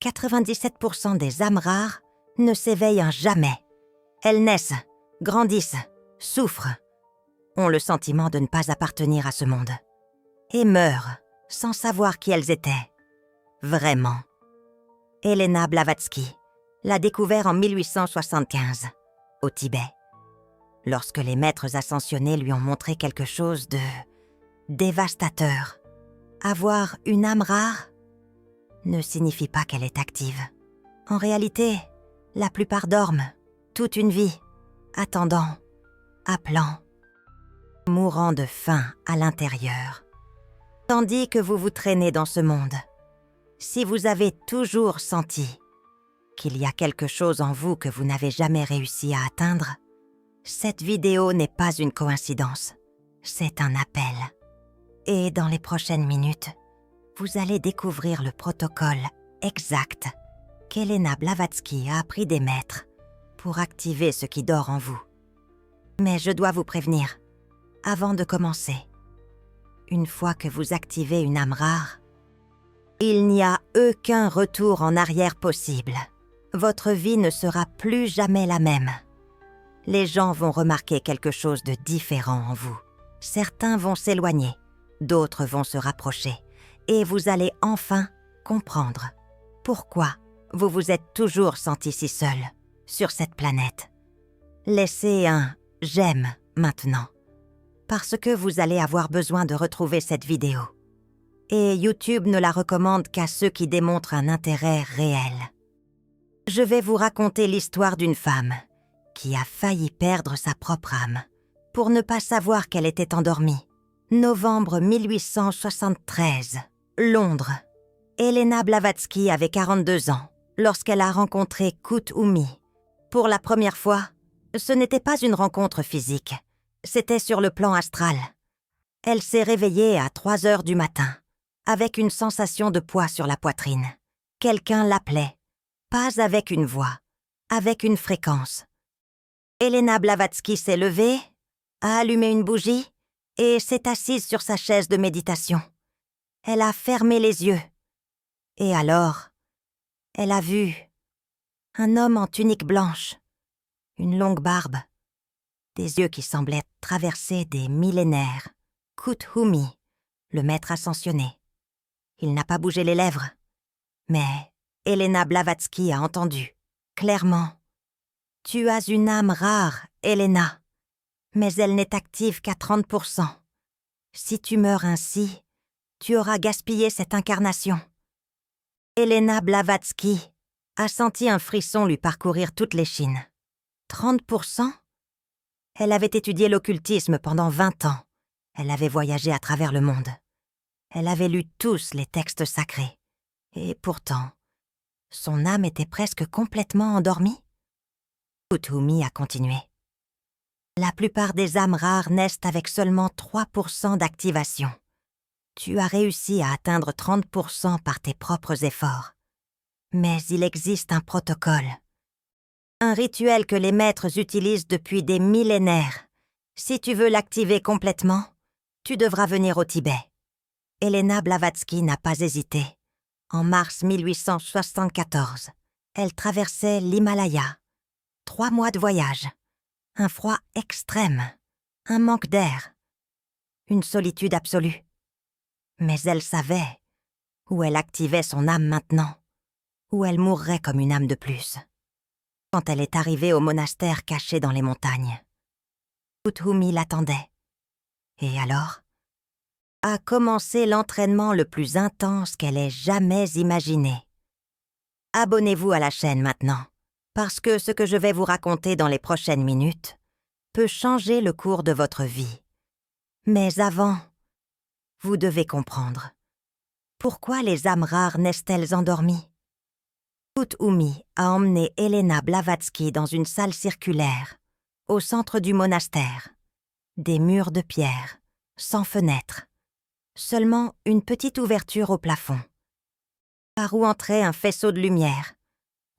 97% des âmes rares ne s'éveillent jamais. Elles naissent, grandissent, souffrent, ont le sentiment de ne pas appartenir à ce monde et meurent sans savoir qui elles étaient. Vraiment. Helena Blavatsky l'a découvert en 1875, au Tibet, lorsque les maîtres ascensionnés lui ont montré quelque chose de dévastateur. Avoir une âme rare ne signifie pas qu'elle est active. En réalité, la plupart dorment, toute une vie, attendant, appelant, mourant de faim à l'intérieur. Tandis que vous vous traînez dans ce monde, si vous avez toujours senti qu'il y a quelque chose en vous que vous n'avez jamais réussi à atteindre, cette vidéo n'est pas une coïncidence, c'est un appel. Et dans les prochaines minutes, vous allez découvrir le protocole exact qu'Helena Blavatsky a appris des maîtres pour activer ce qui dort en vous. Mais je dois vous prévenir, avant de commencer, une fois que vous activez une âme rare, il n'y a aucun retour en arrière possible. Votre vie ne sera plus jamais la même. Les gens vont remarquer quelque chose de différent en vous. Certains vont s'éloigner, d'autres vont se rapprocher, et vous allez enfin comprendre pourquoi vous vous êtes toujours senti si seul sur cette planète. Laissez un « j'aime » maintenant, parce que vous allez avoir besoin de retrouver cette vidéo. Et YouTube ne la recommande qu'à ceux qui démontrent un intérêt réel. Je vais vous raconter l'histoire d'une femme qui a failli perdre sa propre âme pour ne pas savoir qu'elle était endormie. Novembre 1873, Londres. Helena Blavatsky avait 42 ans lorsqu'elle a rencontré Koot-Oumi. Pour la première fois, ce n'était pas une rencontre physique, c'était sur le plan astral. Elle s'est réveillée à 3 heures du matin, avec une sensation de poids sur la poitrine. Quelqu'un l'appelait, pas avec une voix, avec une fréquence. Helena Blavatsky s'est levée, a allumé une bougie et s'est assise sur sa chaise de méditation. Elle a fermé les yeux. Et alors, elle a vu un homme en tunique blanche, une longue barbe, des yeux qui semblaient traverser des millénaires. Koot-Oumi, le maître ascensionné. Il n'a pas bougé les lèvres, mais Helena Blavatsky a entendu, clairement. « Tu as une âme rare, Helena, mais elle n'est active qu'à 30%. Si tu meurs ainsi, tu auras gaspillé cette incarnation. » Helena Blavatsky a senti un frisson lui parcourir toute l'échine. 30%? Elle avait étudié l'occultisme pendant 20 ans. Elle avait voyagé à travers le monde. Elle avait lu tous les textes sacrés. Et pourtant, son âme était presque complètement endormie. Koot-Oumi a continué. La plupart des âmes rares naissent avec seulement 3% d'activation. Tu as réussi à atteindre 30% par tes propres efforts. Mais il existe un protocole. Un rituel que les maîtres utilisent depuis des millénaires. Si tu veux l'activer complètement, tu devras venir au Tibet. Helena Blavatsky n'a pas hésité. En mars 1874, elle traversait l'Himalaya. 3 mois de voyage. Un froid extrême. Un manque d'air. Une solitude absolue. Mais elle savait où elle activait son âme maintenant, où elle mourrait comme une âme de plus. Quand elle est arrivée au monastère caché dans les montagnes, Koot-Oumi l'attendait. Et alors a commencé l'entraînement le plus intense qu'elle ait jamais imaginé. Abonnez-vous à la chaîne maintenant, parce que ce que je vais vous raconter dans les prochaines minutes peut changer le cours de votre vie. Mais avant, vous devez comprendre. Pourquoi les âmes rares naissent-elles endormies? Koot-Oumi a emmené Helena Blavatsky dans une salle circulaire, au centre du monastère. Des murs de pierre, sans fenêtre. Seulement une petite ouverture au plafond, par où entrait un faisceau de lumière.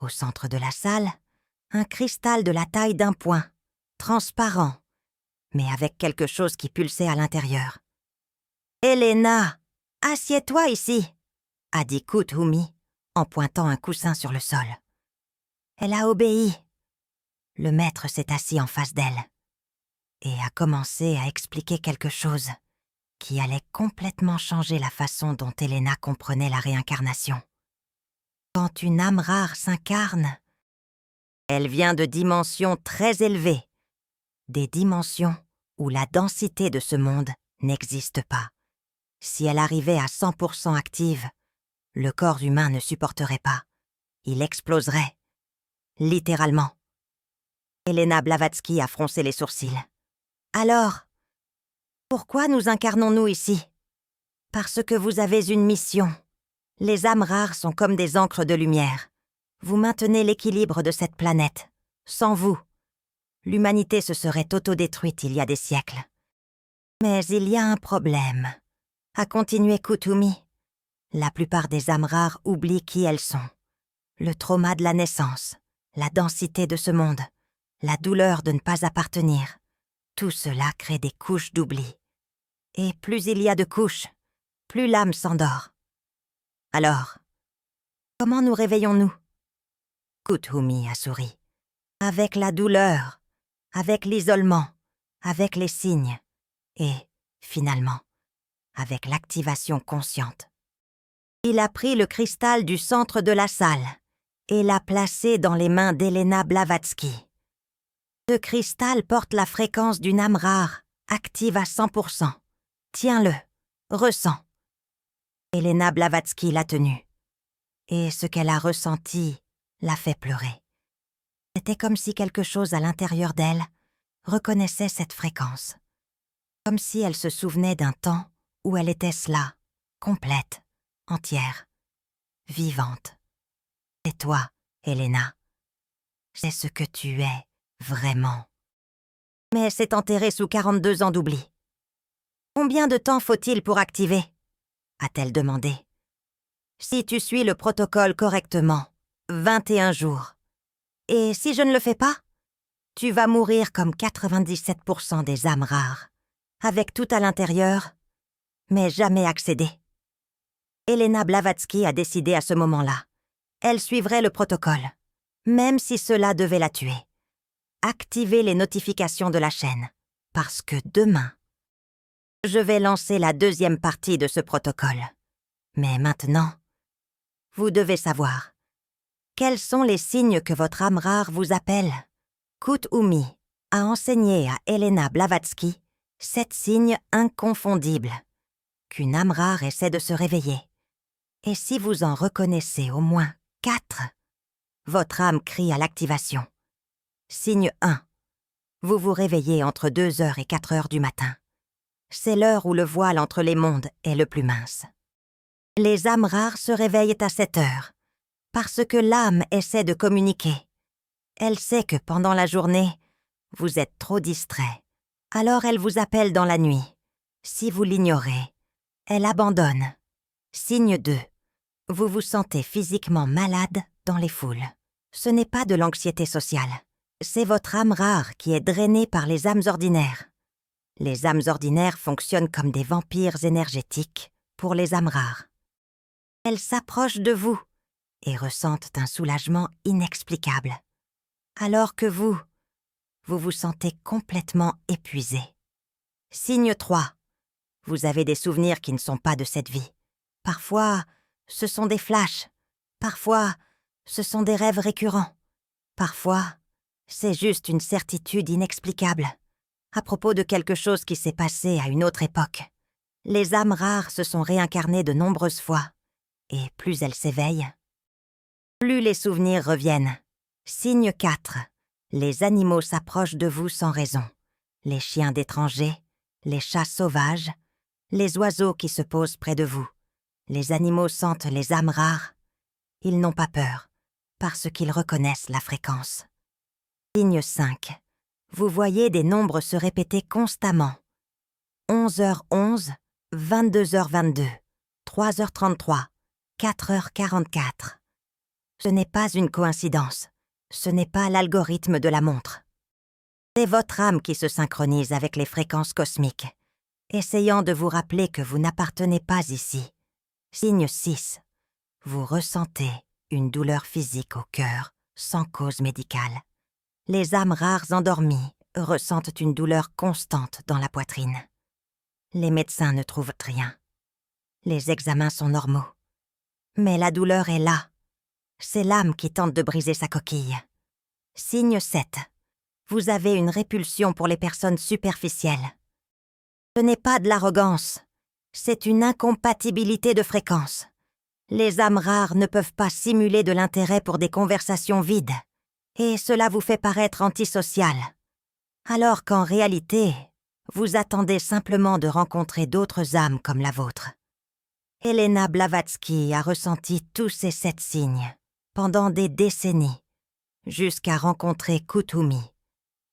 Au centre de la salle, un cristal de la taille d'un poing, transparent, mais avec quelque chose qui pulsait à l'intérieur. « Helena, assieds-toi ici !» a dit Koot-Oumi en pointant un coussin sur le sol. Elle a obéi. Le maître s'est assis en face d'elle et a commencé à expliquer quelque chose qui allait complètement changer la façon dont Elena comprenait la réincarnation. Quand une âme rare s'incarne, elle vient de dimensions très élevées, des dimensions où la densité de ce monde n'existe pas. Si elle arrivait à 100% active, le corps humain ne supporterait pas. Il exploserait. Littéralement. Elena Blavatsky a froncé les sourcils. Alors, pourquoi nous incarnons-nous ici? Parce que vous avez une mission. Les âmes rares sont comme des encres de lumière. Vous maintenez l'équilibre de cette planète. Sans vous, l'humanité se serait autodétruite il y a des siècles. Mais il y a un problème. A continué Kuthumi. La plupart des âmes rares oublient qui elles sont. Le trauma de la naissance, la densité de ce monde, la douleur de ne pas appartenir. Tout cela crée des couches d'oubli. Et plus il y a de couches, plus l'âme s'endort. Alors, comment nous réveillons-nous? Kuthumi a souri. Avec la douleur, avec l'isolement, avec les signes, et, finalement, avec l'activation consciente. Il a pris le cristal du centre de la salle et l'a placé dans les mains d'Elena Blavatsky. Ce cristal porte la fréquence d'une âme rare, active à 100%. Tiens-le, ressens. Elena Blavatsky l'a tenu. Et ce qu'elle a ressenti l'a fait pleurer. C'était comme si quelque chose à l'intérieur d'elle reconnaissait cette fréquence. Comme si elle se souvenait d'un temps où elle était cela, complète, entière, vivante. C'est toi, Elena. C'est ce que tu es, vraiment. Mais c'est enterré sous 42 ans d'oubli. Combien de temps faut-il pour activer? A-t-elle demandé. Si tu suis le protocole correctement, 21 jours. Et si je ne le fais pas? Tu vas mourir comme 97% des âmes rares, avec tout à l'intérieur, mais jamais accéder. Elena Blavatsky a décidé à ce moment-là. Elle suivrait le protocole, même si cela devait la tuer. Activer les notifications de la chaîne, parce que demain, je vais lancer la deuxième partie de ce protocole. Mais maintenant, vous devez savoir. Quels sont les signes que votre âme rare vous appelle? Kuthumi a enseigné à Elena Blavatsky 7 signes inconfondibles qu'une âme rare essaie de se réveiller. Et si vous en reconnaissez au moins 4, votre âme crie à l'activation. Signe 1. Vous vous réveillez entre 2h et 4h du matin. C'est l'heure où le voile entre les mondes est le plus mince. Les âmes rares se réveillent à 7h, parce que l'âme essaie de communiquer. Elle sait que pendant la journée, vous êtes trop distrait. Alors elle vous appelle dans la nuit. Si vous l'ignorez, elle abandonne. Signe 2. Vous vous sentez physiquement malade dans les foules. Ce n'est pas de l'anxiété sociale. C'est votre âme rare qui est drainée par les âmes ordinaires. Les âmes ordinaires fonctionnent comme des vampires énergétiques pour les âmes rares. Elles s'approchent de vous et ressentent un soulagement inexplicable. Alors que vous vous sentez complètement épuisé. Signe 3. Vous avez des souvenirs qui ne sont pas de cette vie. Parfois, ce sont des flashs. Parfois, ce sont des rêves récurrents. Parfois, c'est juste une certitude inexplicable, à propos de quelque chose qui s'est passé à une autre époque. Les âmes rares se sont réincarnées de nombreuses fois, et plus elles s'éveillent, plus les souvenirs reviennent. Signe 4. Les animaux s'approchent de vous sans raison. Les chiens d'étrangers, les chats sauvages, les oiseaux qui se posent près de vous. Les animaux sentent les âmes rares. Ils n'ont pas peur, parce qu'ils reconnaissent la fréquence. Signe 5. Vous voyez des nombres se répéter constamment. 11h11, 22h22, 3h33, 4h44. Ce n'est pas une coïncidence. Ce n'est pas l'algorithme de la montre. C'est votre âme qui se synchronise avec les fréquences cosmiques, essayant de vous rappeler que vous n'appartenez pas ici. Signe 6. vous ressentez une douleur physique au cœur, sans cause médicale. Les âmes rares endormies ressentent une douleur constante dans la poitrine. Les médecins ne trouvent rien. Les examens sont normaux. Mais la douleur est là. C'est l'âme qui tente de briser sa coquille. Signe 7. Vous avez une répulsion pour les personnes superficielles. Ce n'est pas de l'arrogance, c'est une incompatibilité de fréquence. Les âmes rares ne peuvent pas simuler de l'intérêt pour des conversations vides, et cela vous fait paraître antisocial. Alors qu'en réalité, vous attendez simplement de rencontrer d'autres âmes comme la vôtre. Elena Blavatsky a ressenti tous ces 7 signes pendant des décennies, jusqu'à rencontrer Kuthumi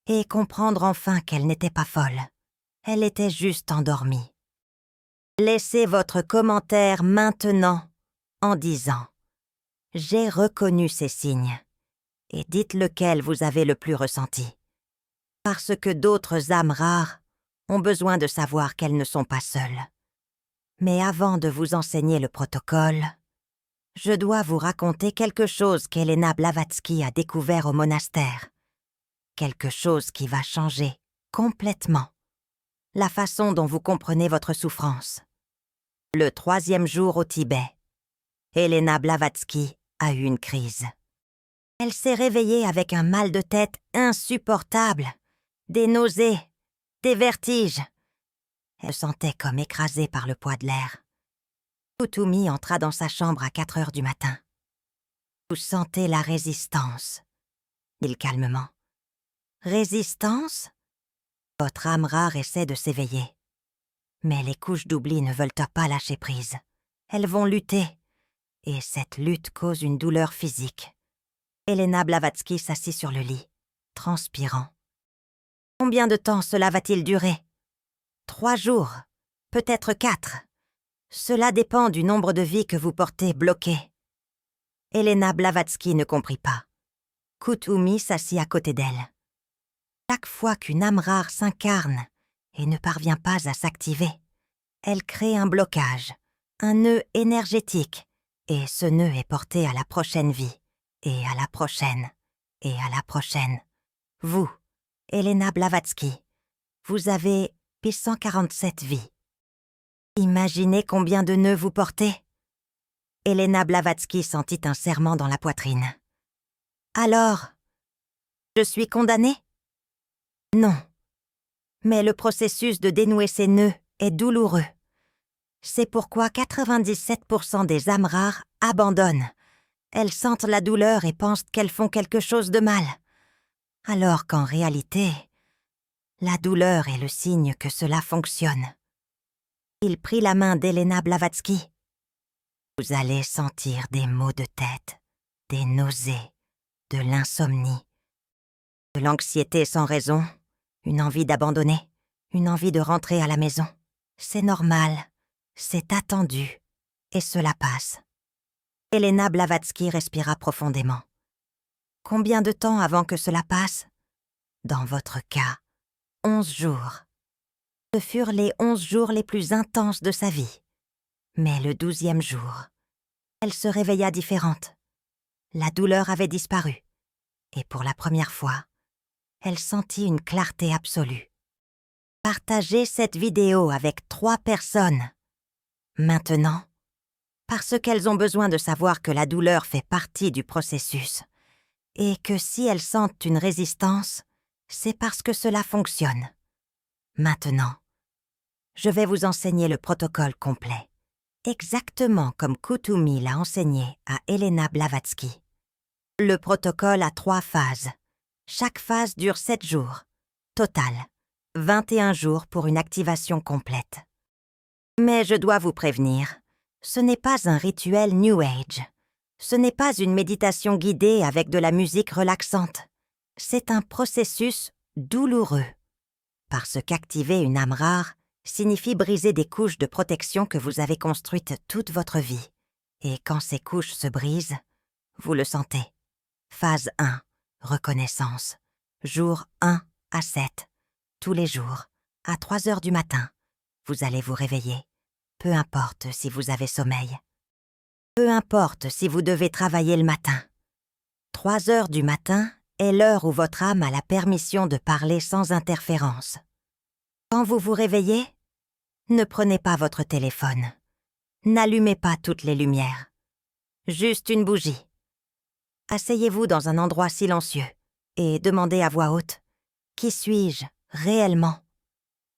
et comprendre enfin qu'elle n'était pas folle. Elle était juste endormie. Laissez votre commentaire maintenant en disant « J'ai reconnu ces signes » et dites lequel vous avez le plus ressenti. Parce que d'autres âmes rares ont besoin de savoir qu'elles ne sont pas seules. Mais avant de vous enseigner le protocole, je dois vous raconter quelque chose qu'Elena Blavatsky a découvert au monastère. Quelque chose qui va changer complètement la façon dont vous comprenez votre souffrance. Le 3e jour au Tibet, Elena Blavatsky a eu une crise. Elle s'est réveillée avec un mal de tête insupportable, des nausées, des vertiges. Elle se sentait comme écrasée par le poids de l'air. Kuthumi entra dans sa chambre à 4 heures du matin. « Vous sentez la résistance », dit-il calmement. « Résistance ? Votre âme rare essaie de s'éveiller. Mais les couches d'oubli ne veulent pas lâcher prise. Elles vont lutter. Et cette lutte cause une douleur physique. » Elena Blavatsky s'assit sur le lit, transpirant. « Combien de temps cela va-t-il durer ? 3 jours, peut-être 4. Cela dépend du nombre de vies que vous portez bloquées. » Elena Blavatsky ne comprit pas. Kuthumi s'assit à côté d'elle. Chaque fois qu'une âme rare s'incarne et ne parvient pas à s'activer, elle crée un blocage, un nœud énergétique, et ce nœud est porté à la prochaine vie, et à la prochaine, et à la prochaine. Vous, Elena Blavatsky, vous avez 847 vies. Imaginez combien de nœuds vous portez. Elena Blavatsky sentit un serrement dans la poitrine. Alors, je suis condamnée ? Non. Mais le processus de dénouer ces nœuds est douloureux. C'est pourquoi 97% des âmes rares abandonnent. Elles sentent la douleur et pensent qu'elles font quelque chose de mal. Alors qu'en réalité, la douleur est le signe que cela fonctionne. Il prit la main d'Elena Blavatsky. Vous allez sentir des maux de tête, des nausées, de l'insomnie, de l'anxiété sans raison, une envie d'abandonner, une envie de rentrer à la maison. C'est normal, c'est attendu, et cela passe. Elena Blavatsky respira profondément. Combien de temps avant que cela passe ? Dans votre cas, 11 jours. Ce furent les 11 jours les plus intenses de sa vie. Mais le 12e jour, elle se réveilla différente. La douleur avait disparu. Et pour la première fois, elle sentit une clarté absolue. Partagez cette vidéo avec 3 personnes. Maintenant, parce qu'elles ont besoin de savoir que la douleur fait partie du processus et que si elles sentent une résistance, c'est parce que cela fonctionne. Maintenant, je vais vous enseigner le protocole complet, exactement comme Kuthumi l'a enseigné à Elena Blavatsky. Le protocole a 3 phases. Chaque phase dure 7 jours. Total, 21 jours pour une activation complète. Mais je dois vous prévenir, ce n'est pas un rituel New Age. Ce n'est pas une méditation guidée avec de la musique relaxante. C'est un processus douloureux. Parce qu'activer une âme rare signifie briser des couches de protection que vous avez construites toute votre vie. Et quand ces couches se brisent, vous le sentez. Phase 1. Reconnaissance. Jour 1 à 7. Tous les jours, à 3 heures du matin, vous allez vous réveiller. Peu importe si vous avez sommeil. Peu importe si vous devez travailler le matin. 3 heures du matin est l'heure où votre âme a la permission de parler sans interférence. Quand vous vous réveillez, ne prenez pas votre téléphone. N'allumez pas toutes les lumières. Juste une bougie. Asseyez-vous dans un endroit silencieux et demandez à voix haute « Qui suis-je réellement ?»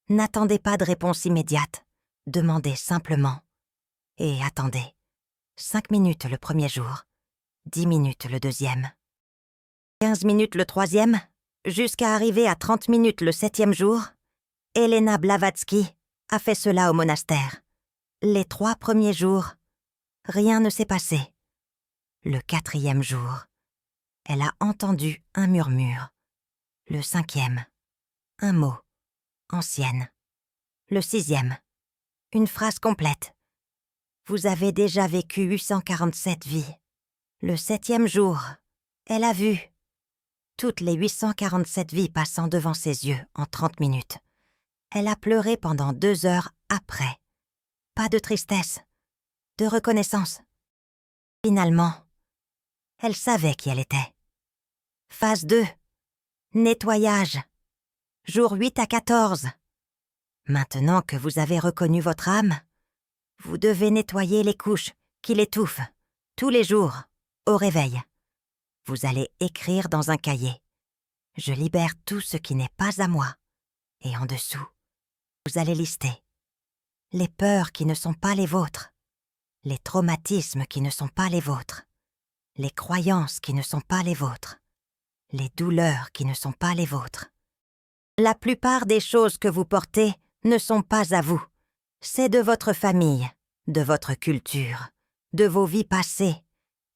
N'attendez pas de réponse immédiate. Demandez simplement. Et attendez. 5 minutes le premier jour, 10 minutes le deuxième, 15 minutes le troisième, jusqu'à arriver à 30 minutes le 7e jour. Elena Blavatsky a fait cela au monastère. Les 3 premiers jours, rien ne s'est passé. Le 4e jour, elle a entendu un murmure. Le 5e, un mot, ancienne. Le 6e, une phrase complète. Vous avez déjà vécu 847 vies. Le 7e jour, elle a vu toutes les 847 vies passant devant ses yeux en 30 minutes. Elle a pleuré pendant 2 heures après. Pas de tristesse, de reconnaissance. Finalement, elle savait qui elle était. Phase 2. Nettoyage. Jour 8 à 14. Maintenant que vous avez reconnu votre âme, vous devez nettoyer les couches qui l'étouffent, tous les jours, au réveil. Vous allez écrire dans un cahier. Je libère tout ce qui n'est pas à moi. Et en dessous, vous allez lister les peurs qui ne sont pas les vôtres, les traumatismes qui ne sont pas les vôtres, les croyances qui ne sont pas les vôtres, les douleurs qui ne sont pas les vôtres. La plupart des choses que vous portez ne sont pas à vous. C'est de votre famille, de votre culture, de vos vies passées.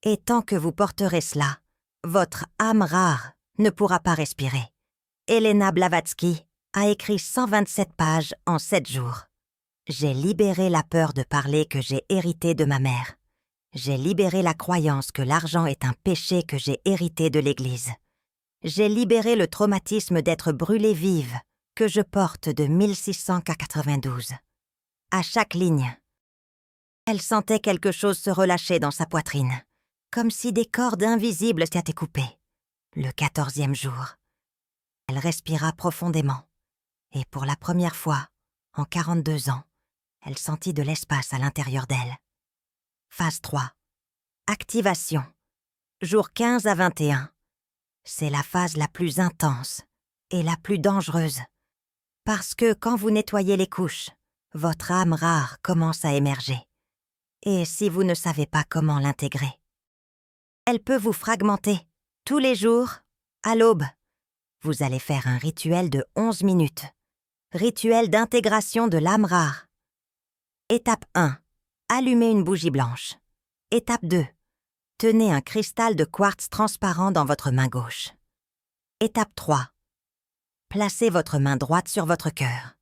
Et tant que vous porterez cela, votre âme rare ne pourra pas respirer. Elena Blavatsky a écrit 127 pages en 7 jours. J'ai libéré la peur de parler que j'ai hérité de ma mère. J'ai libéré la croyance que l'argent est un péché que j'ai hérité de l'Église. J'ai libéré le traumatisme d'être brûlée vive que je porte de 1692. À chaque ligne, elle sentait quelque chose se relâcher dans sa poitrine, comme si des cordes invisibles s'étaient coupées. Le 14e jour, elle respira profondément, et pour la première fois, en 42 ans, elle sentit de l'espace à l'intérieur d'elle. Phase 3. Activation. Jour 15 à 21. C'est la phase la plus intense et la plus dangereuse, parce que quand vous nettoyez les couches, votre âme rare commence à émerger. Et si vous ne savez pas comment l'intégrer, elle peut vous fragmenter. Tous les jours, à l'aube, vous allez faire un rituel de 11 minutes. Rituel d'intégration de l'âme rare. Étape 1. Allumez une bougie blanche. Étape 2. Tenez un cristal de quartz transparent dans votre main gauche. Étape 3. Placez votre main droite sur votre cœur.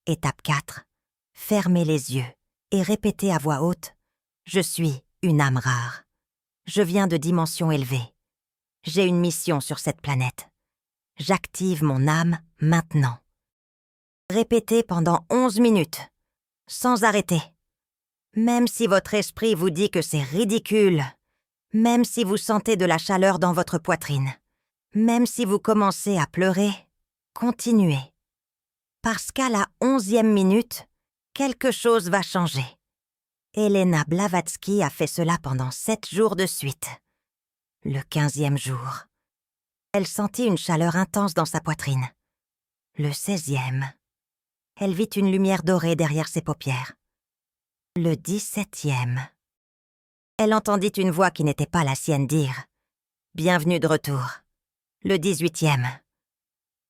Étape 4. Fermez les yeux et répétez à voix haute « Je suis une âme rare. Je viens de dimensions élevées. J'ai une mission sur cette planète. J'active mon âme maintenant. » Répétez pendant 11 minutes, sans arrêter. Même si votre esprit vous dit que c'est ridicule, même si vous sentez de la chaleur dans votre poitrine, même si vous commencez à pleurer, continuez. Parce qu'à la 11e minute, quelque chose va changer. Elena Blavatsky a fait cela pendant 7 jours de suite. Le 15e jour, elle sentit une chaleur intense dans sa poitrine. Le 16e, elle vit une lumière dorée derrière ses paupières. Le 17e, elle entendit une voix qui n'était pas la sienne dire « Bienvenue de retour ». Le 18e,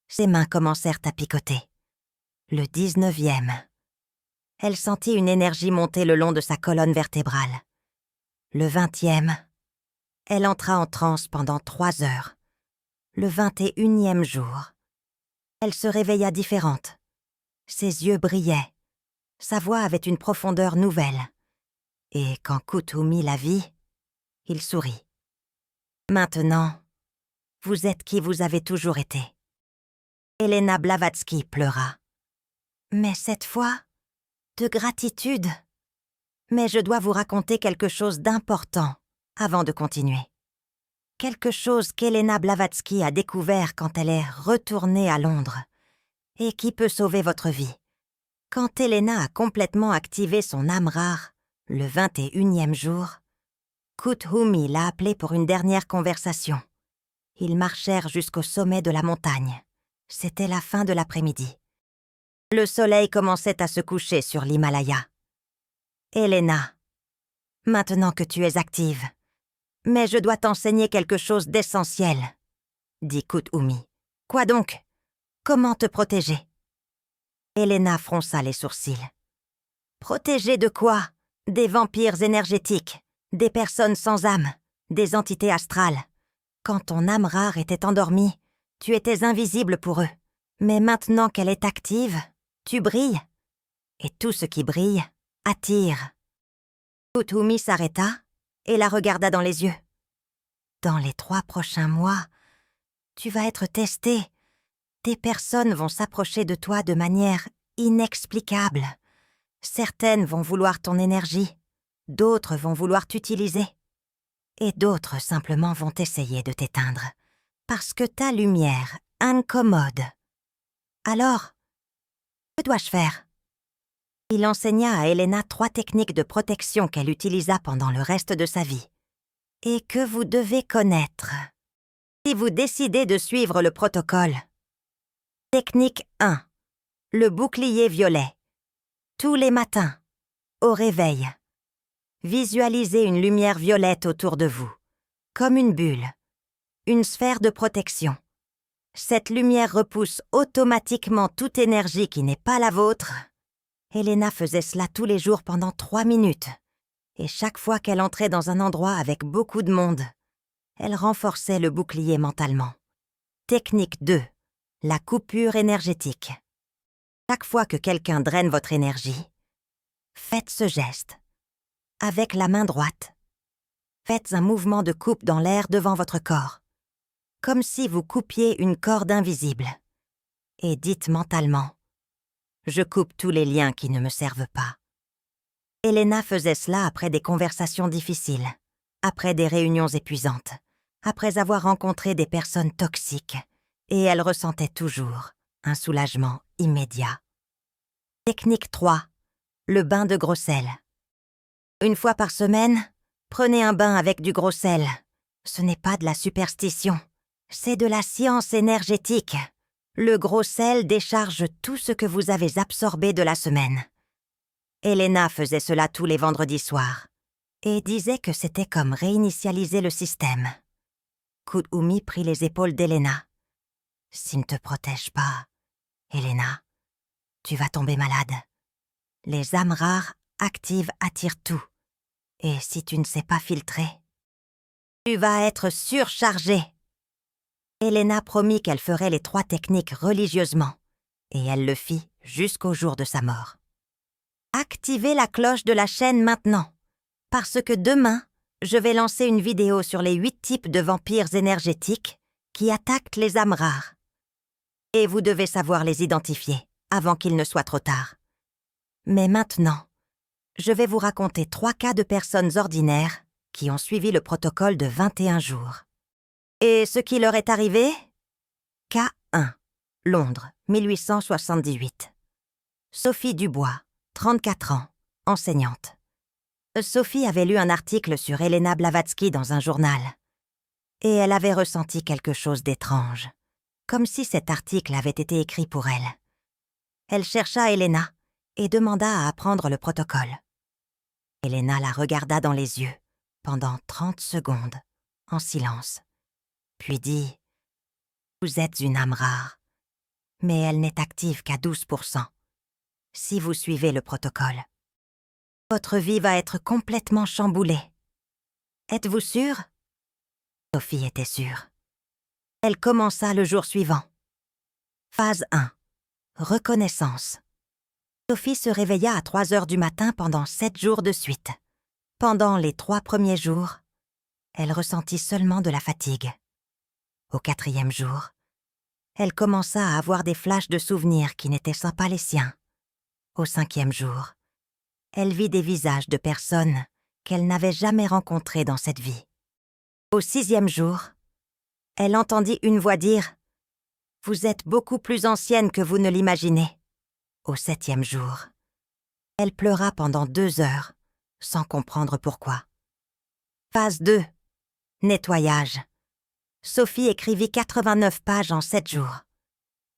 ses mains commencèrent à picoter. Le 19e, elle sentit une énergie monter le long de sa colonne vertébrale. Le 20e, elle entra en transe pendant 3 heures. Le 21e jour, elle se réveilla différente. Ses yeux brillaient. Sa voix avait une profondeur nouvelle. Et quand Kuthumi la vit, il sourit. Maintenant, vous êtes qui vous avez toujours été. Elena Blavatsky pleura. Mais cette fois, de gratitude. Mais je dois vous raconter quelque chose d'important avant de continuer. Quelque chose qu'Elena Blavatsky a découvert quand elle est retournée à Londres et qui peut sauver votre vie. Quand Elena a complètement activé son âme rare, le 21e jour, Kuthumi l'a appelée pour une dernière conversation. Ils marchèrent jusqu'au sommet de la montagne. C'était la fin de l'après-midi. Le soleil commençait à se coucher sur l'Himalaya. « Elena, maintenant que tu es active, mais je dois t'enseigner quelque chose d'essentiel, » dit Kuthumi. « Quoi donc? Comment te protéger ?» Elena fronça les sourcils. « Protéger de quoi? Des vampires énergétiques, des personnes sans âme, des entités astrales. Quand ton âme rare était endormie, tu étais invisible pour eux. Mais maintenant qu'elle est active, tu brilles. Et tout ce qui brille attire. » Kuthumi s'arrêta et la regarda dans les yeux. « Dans les 3 prochains mois, tu vas être testé. Des personnes vont s'approcher de toi de manière inexplicable. Certaines vont vouloir ton énergie, d'autres vont vouloir t'utiliser. Et d'autres simplement vont essayer de t'éteindre, parce que ta lumière incommode. Alors, que dois-je faire ?» Il enseigna à Elena 3 techniques de protection qu'elle utilisa pendant le reste de sa vie, et que vous devez connaître, si vous décidez de suivre le protocole. Technique 1. Le bouclier violet. Tous les matins, au réveil, visualisez une lumière violette autour de vous, comme une bulle, une sphère de protection. Cette lumière repousse automatiquement toute énergie qui n'est pas la vôtre. Elena faisait cela tous les jours pendant 3 minutes, et chaque fois qu'elle entrait dans un endroit avec beaucoup de monde, elle renforçait le bouclier mentalement. Technique 2. La coupure énergétique. Chaque fois que quelqu'un draine votre énergie, faites ce geste. Avec la main droite, faites un mouvement de coupe dans l'air devant votre corps, comme si vous coupiez une corde invisible. Et dites mentalement: « Je coupe tous les liens qui ne me servent pas. » Elena faisait cela après des conversations difficiles, après des réunions épuisantes, après avoir rencontré des personnes toxiques, et elle ressentait toujours un soulagement immédiat. Technique 3. Le bain de gros sel. Une fois par semaine, prenez un bain avec du gros sel. Ce n'est pas de la superstition, c'est de la science énergétique. Le gros sel décharge tout ce que vous avez absorbé de la semaine. Elena faisait cela tous les vendredis soirs et disait que c'était comme réinitialiser le système. Kuthumi prit les épaules d'Elena. « S'il ne te protège pas, Elena, tu vas tomber malade. Les âmes rares actives attirent tout. Et si tu ne sais pas filtrer, tu vas être surchargée. » Elena promit qu'elle ferait les 3 techniques religieusement, et elle le fit jusqu'au jour de sa mort. Activez la cloche de la chaîne maintenant, parce que demain, je vais lancer une vidéo sur les 8 types de vampires énergétiques qui attaquent les âmes rares. Et vous devez savoir les identifier avant qu'il ne soit trop tard. Mais maintenant, je vais vous raconter 3 cas de personnes ordinaires qui ont suivi le protocole de 21 jours. Et ce qui leur est arrivé? Cas 1. Londres, 1878. Sophie Dubois, 34 ans, enseignante. Sophie avait lu un article sur Elena Blavatsky dans un journal. Et elle avait ressenti quelque chose d'étrange, comme si cet article avait été écrit pour elle. Elle chercha Elena et demanda à apprendre le protocole. Elena la regarda dans les yeux pendant 30 secondes, en silence, puis dit « Vous êtes une âme rare, mais elle n'est active qu'à 12%. Si vous suivez le protocole, votre vie va être complètement chamboulée. Êtes-vous sûre ?» Sophie était sûre. Elle commença le jour suivant. Phase 1. Reconnaissance. Sophie se réveilla à 3 heures du matin pendant 7 jours de suite. Pendant les 3 premiers jours, elle ressentit seulement de la fatigue. Au 4e jour, elle commença à avoir des flashs de souvenirs qui n'étaient pas les siens. Au 5e jour, Elle vit des visages de personnes qu'elle n'avait jamais rencontrées dans cette vie. Au 6e jour, elle entendit une voix dire « Vous êtes beaucoup plus ancienne que vous ne l'imaginez ». Au 7e jour, elle pleura pendant 2 heures, sans comprendre pourquoi. Phase 2. Nettoyage. Sophie écrivit 89 pages en 7 jours.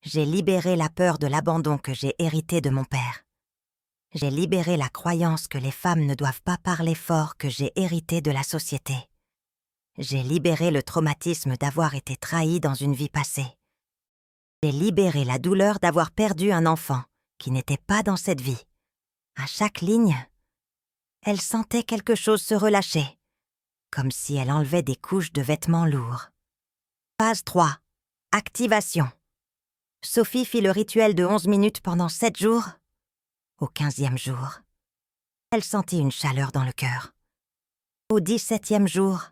J'ai libéré la peur de l'abandon que j'ai hérité de mon père. J'ai libéré la croyance que les femmes ne doivent pas parler fort que j'ai hérité de la société. J'ai libéré le traumatisme d'avoir été trahie dans une vie passée. J'ai libéré la douleur d'avoir perdu un enfant qui n'était pas dans cette vie. À chaque ligne, elle sentait quelque chose se relâcher, comme si elle enlevait des couches de vêtements lourds. Phase 3. Activation. Sophie fit le rituel de 11 minutes pendant 7 jours. Au 15e jour, elle sentit une chaleur dans le cœur. Au 17e jour,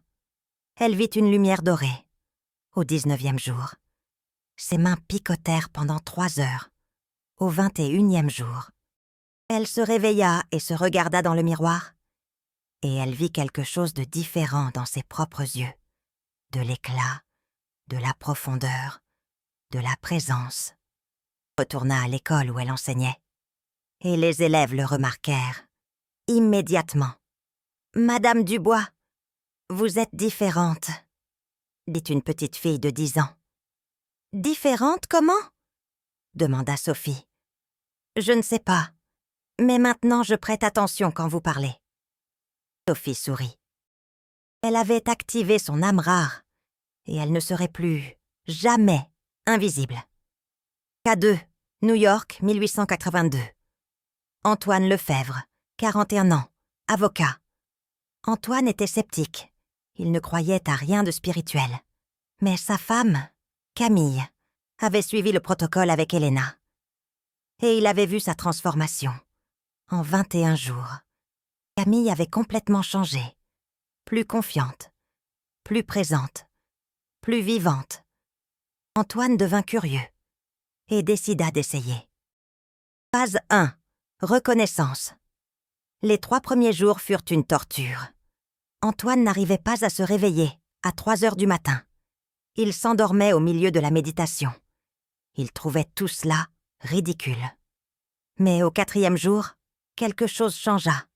elle vit une lumière dorée. Au 19e jour, ses mains picotèrent pendant 3 heures. Au 21e jour, elle se réveilla et se regarda dans le miroir, et elle vit quelque chose de différent dans ses propres yeux. De l'éclat, de la profondeur, de la présence. Elle retourna à l'école où elle enseignait. Et les élèves le remarquèrent, immédiatement. « Madame Dubois, vous êtes différente », dit une petite fille de 10 ans. « Différente comment ?» demanda Sophie. « Je ne sais pas, mais maintenant je prête attention quand vous parlez. » Sophie sourit. Elle avait activé son âme rare, et elle ne serait plus, jamais, invisible. K2, New York, 1882. Antoine Lefebvre, 41 ans, avocat. Antoine était sceptique. Il ne croyait à rien de spirituel. Mais sa femme, Camille, avait suivi le protocole avec Elena. Et il avait vu sa transformation. En 21 jours, Camille avait complètement changé. Plus confiante, plus présente, plus vivante. Antoine devint curieux et décida d'essayer. Phase 1. Reconnaissance. Les 3 premiers jours furent une torture. Antoine n'arrivait pas à se réveiller à 3 heures du matin. Il s'endormait au milieu de la méditation. Il trouvait tout cela ridicule. Mais au 4e jour, quelque chose changea.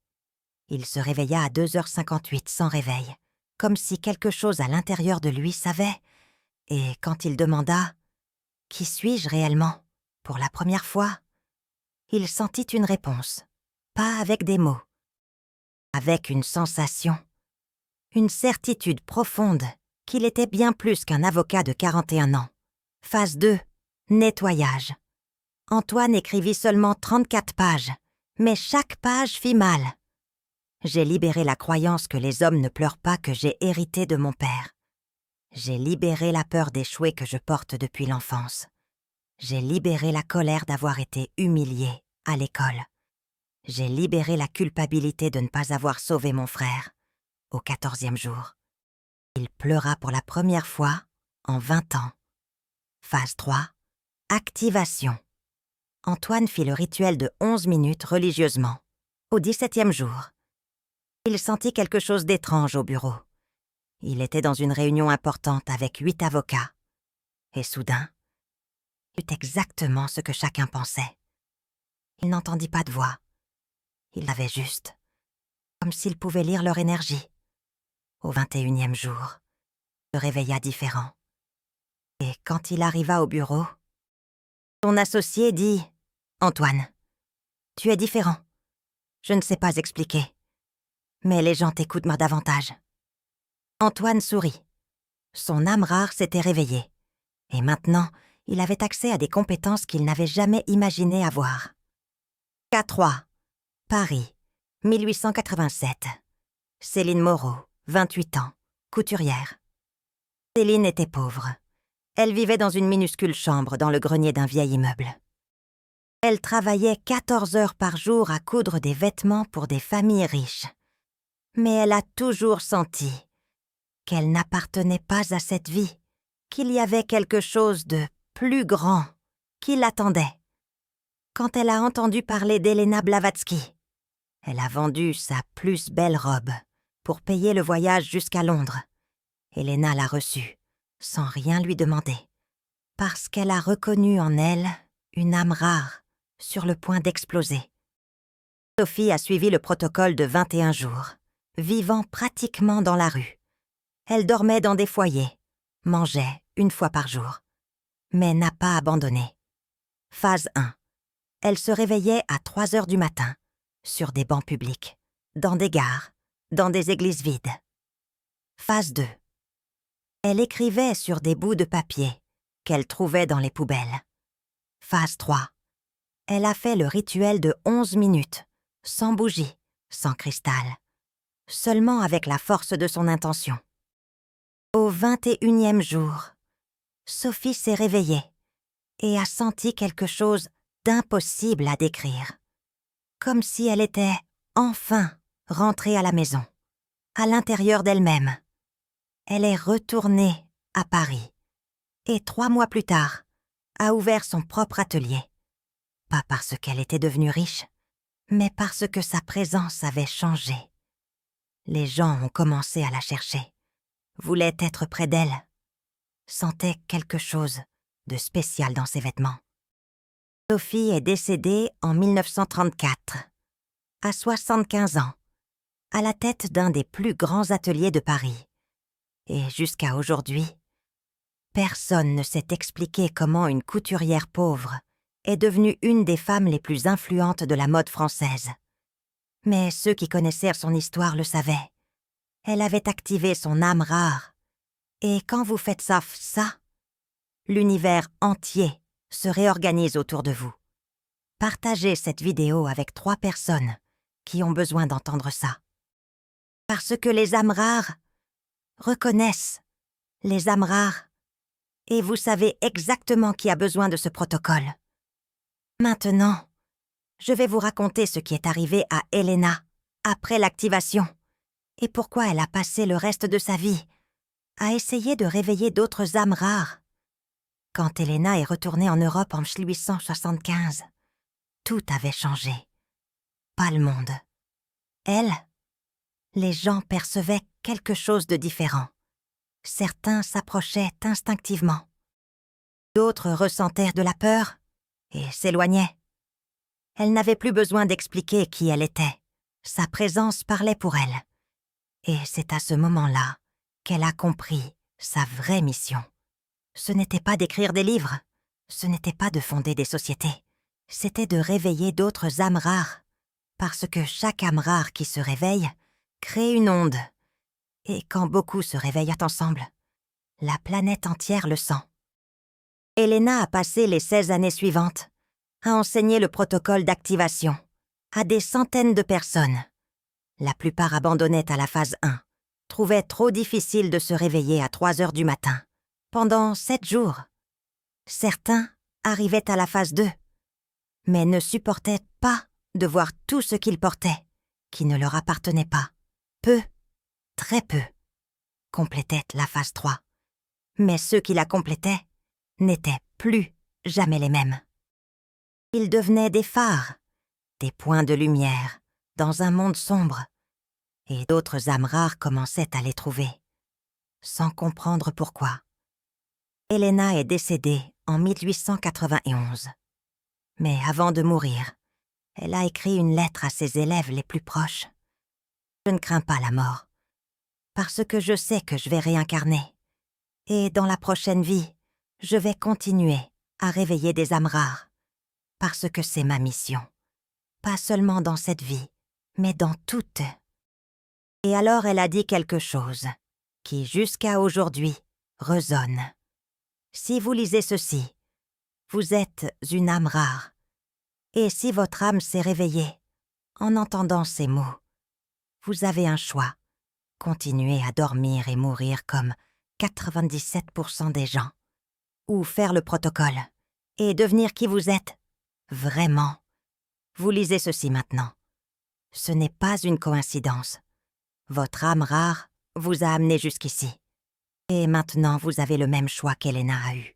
Il se réveilla à 2h58 sans réveil, comme si quelque chose à l'intérieur de lui savait. Et quand il demanda « Qui suis-je réellement ?» pour la première fois, il sentit une réponse, pas avec des mots, avec une sensation, une certitude profonde qu'il était bien plus qu'un avocat de 41 ans. Phase 2. Nettoyage. Antoine écrivit seulement 34 pages, mais chaque page fit mal. J'ai libéré la croyance que les hommes ne pleurent pas que j'ai hérité de mon père. J'ai libéré la peur d'échouer que je porte depuis l'enfance. J'ai libéré la colère d'avoir été humiliée à l'école. J'ai libéré la culpabilité de ne pas avoir sauvé mon frère. Au 14e jour, il pleura pour la première fois en 20 ans. Phase 3. Activation. Antoine fit le rituel de 11 minutes religieusement. Au 17e jour, il sentit quelque chose d'étrange au bureau. Il était dans une réunion importante avec 8 avocats. Et soudain, il eut exactement ce que chacun pensait. Il n'entendit pas de voix. Il avait juste, comme s'il pouvait lire leur énergie. Au 21e jour, il se réveilla différent. Et quand il arriva au bureau, son associé dit « Antoine, tu es différent. Je ne sais pas expliquer, mais les gens t'écoutent davantage. » Antoine sourit. Son âme rare s'était réveillée. Et maintenant, il avait accès à des compétences qu'il n'avait jamais imaginé avoir. K3. Paris, 1887. Céline Moreau, 28 ans, couturière. Céline était pauvre. Elle vivait dans une minuscule chambre dans le grenier d'un vieil immeuble. Elle travaillait 14 heures par jour à coudre des vêtements pour des familles riches. Mais elle a toujours senti qu'elle n'appartenait pas à cette vie, qu'il y avait quelque chose de plus grand qui l'attendait. Quand elle a entendu parler d'Elena Blavatsky, Elle a vendu sa plus belle robe pour payer le voyage jusqu'à Londres. Elena l'a reçue, sans rien lui demander, parce qu'elle a reconnu en elle une âme rare, sur le point d'exploser. Sophie a suivi le protocole de 21 jours, vivant pratiquement dans la rue. Elle dormait dans des foyers, mangeait 1 fois par jour, mais n'a pas abandonné. Phase 1. Elle se réveillait à 3 heures du matin, sur des bancs publics, dans des gares, dans des églises vides. Phase 2. Elle écrivait sur des bouts de papier qu'elle trouvait dans les poubelles. Phase 3. Elle a fait le rituel de 11 minutes, sans bougie, sans cristal, seulement avec la force de son intention. Au 21e jour, Sophie s'est réveillée et a senti quelque chose d'impossible à décrire. Comme si elle était enfin rentrée à la maison, à l'intérieur d'elle-même. Elle est retournée à Paris et 3 mois plus tard, a ouvert son propre atelier. Pas parce qu'elle était devenue riche, mais parce que sa présence avait changé. Les gens ont commencé à la chercher, voulaient être près d'elle, sentaient quelque chose de spécial dans ses vêtements. Sophie est décédée en 1934, à 75 ans, à la tête d'un des plus grands ateliers de Paris. Et jusqu'à aujourd'hui, personne ne sait expliquer comment une couturière pauvre est devenue une des femmes les plus influentes de la mode française. Mais ceux qui connaissaient son histoire le savaient. Elle avait activé son âme rare. Et quand vous faites ça, l'univers entier se réorganise autour de vous. Partagez cette vidéo avec 3 personnes qui ont besoin d'entendre ça. Parce que les âmes rares reconnaissent les âmes rares et vous savez exactement qui a besoin de ce protocole. Maintenant, je vais vous raconter ce qui est arrivé à Elena après l'activation et pourquoi elle a passé le reste de sa vie à essayer de réveiller d'autres âmes rares. Quand Elena est retournée en Europe en 1875, tout avait changé. Pas le monde. Elle, les gens percevaient quelque chose de différent. Certains s'approchaient instinctivement. D'autres ressentaient de la peur et s'éloignaient. Elle n'avait plus besoin d'expliquer qui elle était. Sa présence parlait pour elle. Et c'est à ce moment-là qu'elle a compris sa vraie mission. Ce n'était pas d'écrire des livres, ce n'était pas de fonder des sociétés, c'était de réveiller d'autres âmes rares, parce que chaque âme rare qui se réveille crée une onde. Et quand beaucoup se réveillent ensemble, la planète entière le sent. Elena a passé les 16 années suivantes à enseigner le protocole d'activation à des centaines de personnes. La plupart abandonnaient à la phase 1, trouvaient trop difficile de se réveiller à 3 heures du matin, pendant 7 jours. Certains arrivaient à la phase 2, mais ne supportaient pas de voir tout ce qu'ils portaient, qui ne leur appartenait pas. Peu, très peu, complétaient la phase 3. Mais ceux qui la complétaient n'étaient plus jamais les mêmes. Ils devenaient des phares, des points de lumière, dans un monde sombre, et d'autres âmes rares commençaient à les trouver, sans comprendre pourquoi. Elena est décédée en 1891. Mais avant de mourir, elle a écrit une lettre à ses élèves les plus proches. Je ne crains pas la mort, parce que je sais que je vais réincarner. Et dans la prochaine vie, je vais continuer à réveiller des âmes rares, parce que c'est ma mission. Pas seulement dans cette vie, mais dans toutes. Et alors elle a dit quelque chose qui, jusqu'à aujourd'hui, résonne. Si vous lisez ceci, vous êtes une âme rare. Et si votre âme s'est réveillée en entendant ces mots, vous avez un choix. Continuer à dormir et mourir comme 97% des gens. Ou faire le protocole et devenir qui vous êtes vraiment. Vous lisez ceci maintenant. Ce n'est pas une coïncidence. Votre âme rare vous a amené jusqu'ici. Et maintenant, vous avez le même choix qu'Elena a eu.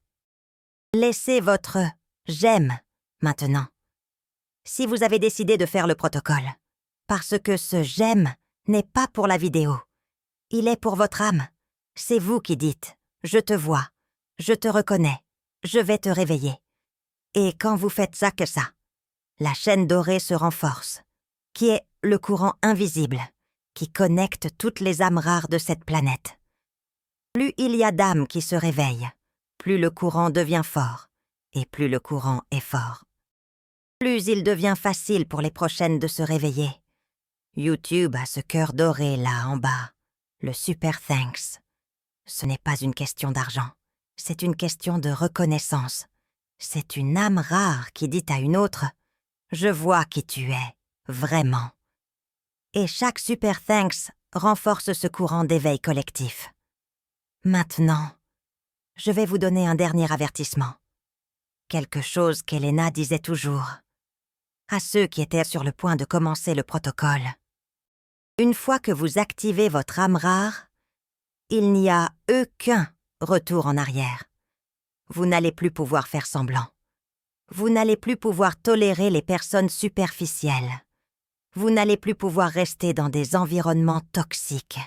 Laissez votre « j'aime » maintenant. Si vous avez décidé de faire le protocole, Parce que ce j'aime n'est pas pour la vidéo. Il est pour votre âme. C'est vous qui dites « Je te vois, je te reconnais, je vais te réveiller ». Et quand vous faites ça que ça, la chaîne dorée se renforce, qui est le courant invisible, qui connecte toutes les âmes rares de cette planète. Plus il y a d'âmes qui se réveillent, plus le courant devient fort, et plus le courant est fort. Plus il devient facile pour les prochaines de se réveiller. YouTube a ce cœur doré là en bas, le super thanks. Ce n'est pas une question d'argent, c'est une question de reconnaissance. C'est une âme rare qui dit à une autre « Je vois qui tu es, vraiment ». Et chaque super thanks renforce ce courant d'éveil collectif. Maintenant, je vais vous donner un dernier avertissement. Quelque chose qu'Elena disait toujours à ceux qui étaient sur le point de commencer le protocole. Une fois que vous activez votre âme rare, il n'y a aucun retour en arrière. Vous n'allez plus pouvoir faire semblant. Vous n'allez plus pouvoir tolérer les personnes superficielles. Vous n'allez plus pouvoir rester dans des environnements toxiques.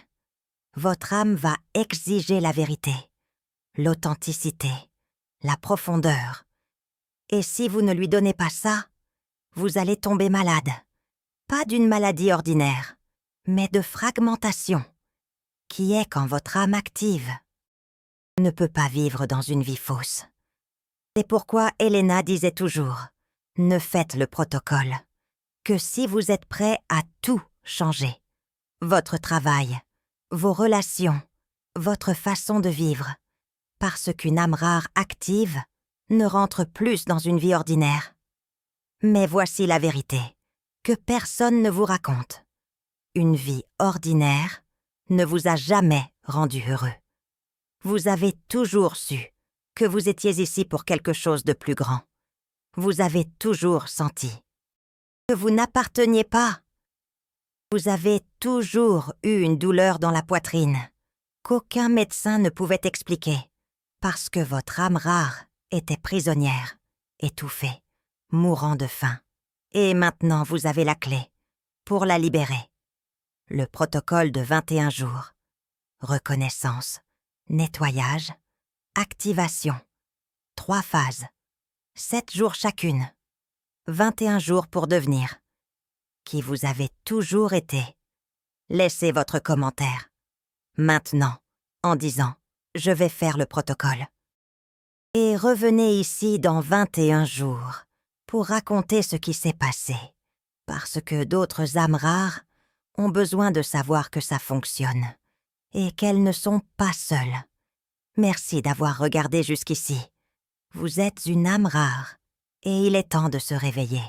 Votre âme va exiger la vérité, l'authenticité, la profondeur. Et si vous ne lui donnez pas ça, vous allez tomber malade. Pas d'une maladie ordinaire, mais de fragmentation, qui est quand votre âme active ne peut pas vivre dans une vie fausse. C'est pourquoi Elena disait toujours « Ne faites le protocole que si vous êtes prêt à tout changer. Votre travail, vos relations, votre façon de vivre, parce qu'une âme rare active ne rentre plus dans une vie ordinaire. Mais voici la vérité, que personne ne vous raconte. Une vie ordinaire ne vous a jamais rendu heureux. Vous avez toujours su que vous étiez ici pour quelque chose de plus grand. Vous avez toujours senti que vous n'apparteniez pas. Vous avez toujours eu une douleur dans la poitrine qu'aucun médecin ne pouvait expliquer, parce que votre âme rare était prisonnière, étouffée, mourant de faim. Et maintenant vous avez la clé pour la libérer. Le protocole de 21 jours. Reconnaissance, nettoyage, activation. 3 phases. 7 jours chacune. 21 jours pour devenir qui vous avez toujours été. Laissez votre commentaire. Maintenant, en disant « Je vais faire le protocole ». Et revenez ici dans 21 jours pour raconter ce qui s'est passé, parce que d'autres âmes rares ont besoin de savoir que ça fonctionne et qu'elles ne sont pas seules. Merci d'avoir regardé jusqu'ici. Vous êtes une âme rare et il est temps de se réveiller.